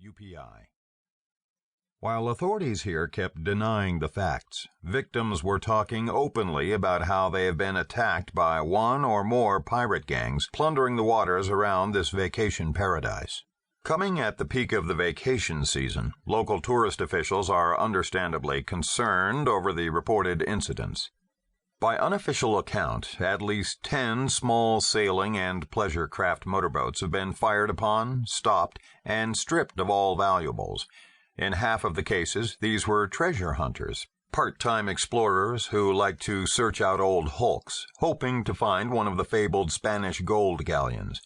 UPI. While authorities here kept denying the facts, victims were talking openly about how they have been attacked by one or more pirate gangs plundering the waters around this vacation paradise. Coming at the peak of the vacation season, local tourist officials are understandably concerned over the reported incidents. By unofficial account, at least 10 small sailing and pleasure craft motorboats have been fired upon, stopped, and stripped of all valuables. In half of the cases, these were treasure hunters, part-time explorers who like to search out old hulks, hoping to find one of the fabled Spanish gold galleons.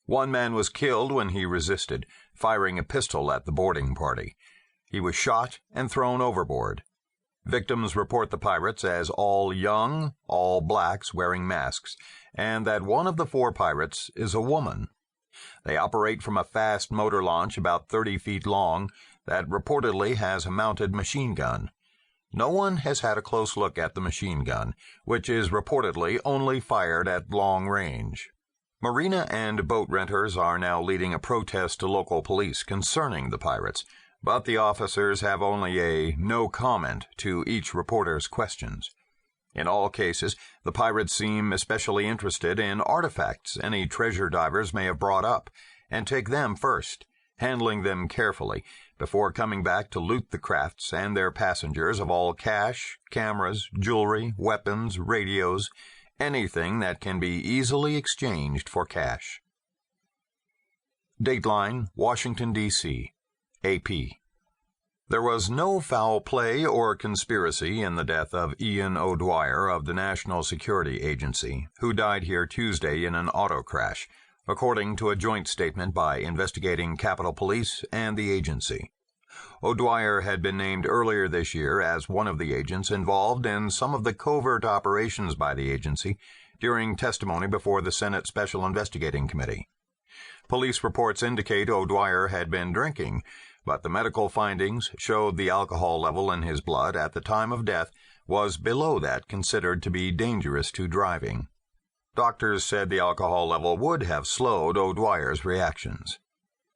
One man was killed when he resisted, firing a pistol at the boarding party. He was shot and thrown overboard. Victims report the pirates as all young, all blacks wearing masks, and that one of the 4 pirates is a woman. They operate from a fast motor launch about 30 feet long that reportedly has a mounted machine gun. No one has had a close look at the machine gun, which is reportedly only fired at long range. Marina and boat renters are now leading a protest to local police concerning the pirates, but the officers have only a no comment to each reporter's questions. In all cases, the pirates seem especially interested in artifacts any treasure divers may have brought up, and take them first, handling them carefully, before coming back to loot the crafts and their passengers of all cash, cameras, jewelry, weapons, radios, anything that can be easily exchanged for cash. Dateline, Washington, D.C. AP. There was no foul play or conspiracy in the death of Ian O'Dwyer of the National Security Agency, who died here Tuesday in an auto crash, according to a joint statement by investigating Capitol Police and the agency. O'Dwyer had been named earlier this year as one of the agents involved in some of the covert operations by the agency during testimony before the Senate Special Investigating Committee. Police reports indicate O'Dwyer had been drinking, but the medical findings showed the alcohol level in his blood at the time of death was below that considered to be dangerous to driving. Doctors said the alcohol level would have slowed O'Dwyer's reactions.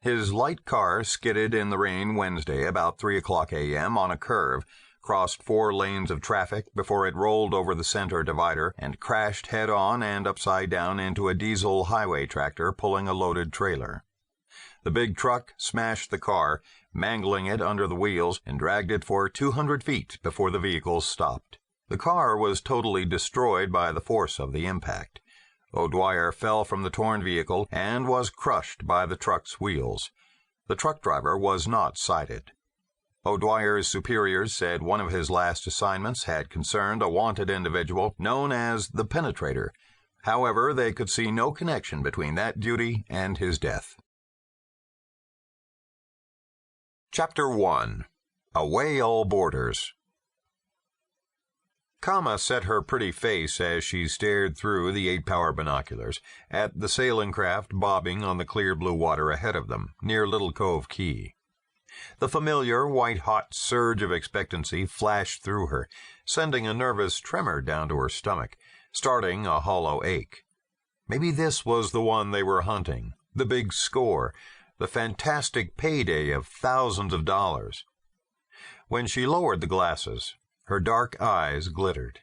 His light car skidded in the rain Wednesday about 3 o'clock a.m. on a curve, crossed 4 lanes of traffic before it rolled over the center divider and crashed head-on and upside down into a diesel highway tractor pulling a loaded trailer. The big truck smashed the car, mangling it under the wheels, and dragged it for 200 feet before the vehicle stopped. The car was totally destroyed by the force of the impact. O'Dwyer fell from the torn vehicle and was crushed by the truck's wheels. The truck driver was not cited. O'Dwyer's superiors said one of his last assignments had concerned a wanted individual known as the Penetrator. However, they could see no connection between that duty and his death. Chapter 1. Away All Boarders. Kama set her pretty face as she stared through the 8-power binoculars at the sailing craft bobbing on the clear blue water ahead of them, near Little Cove Key. The familiar white-hot surge of expectancy flashed through her, sending a nervous tremor down to her stomach, starting a hollow ache. Maybe this was the one they were hunting, the big score, the fantastic payday of thousands of dollars. When she lowered the glasses, her dark eyes glittered.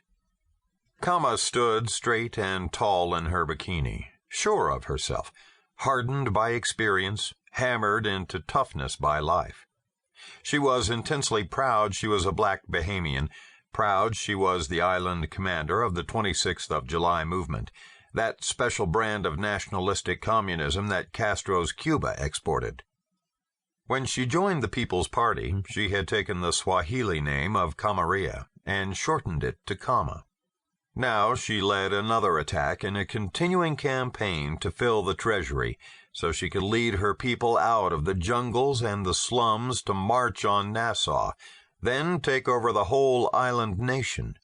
Kama stood straight and tall in her bikini, sure of herself, hardened by experience, hammered into toughness by life. She was intensely proud she was a black Bahamian, proud she was the island commander of the 26th of July movement, that special brand of nationalistic communism that Castro's Cuba exported. When she joined the People's Party, she had taken the Swahili name of Kamaria and shortened it to Kama. Now she led another attack in a continuing campaign to fill the treasury, so she could lead her people out of the jungles and the slums to march on Nassau, then take over the whole island nation.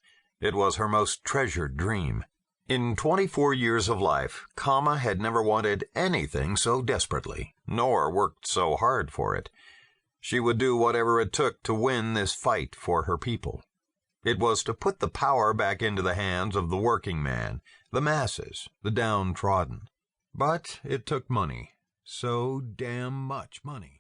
It was her most treasured dream. In 24 years of life, Kama had never wanted anything so desperately, nor worked so hard for it. She would do whatever it took to win this fight for her people. It was to put the power back into the hands of the working man, the masses, the downtrodden. But it took money. So damn much money.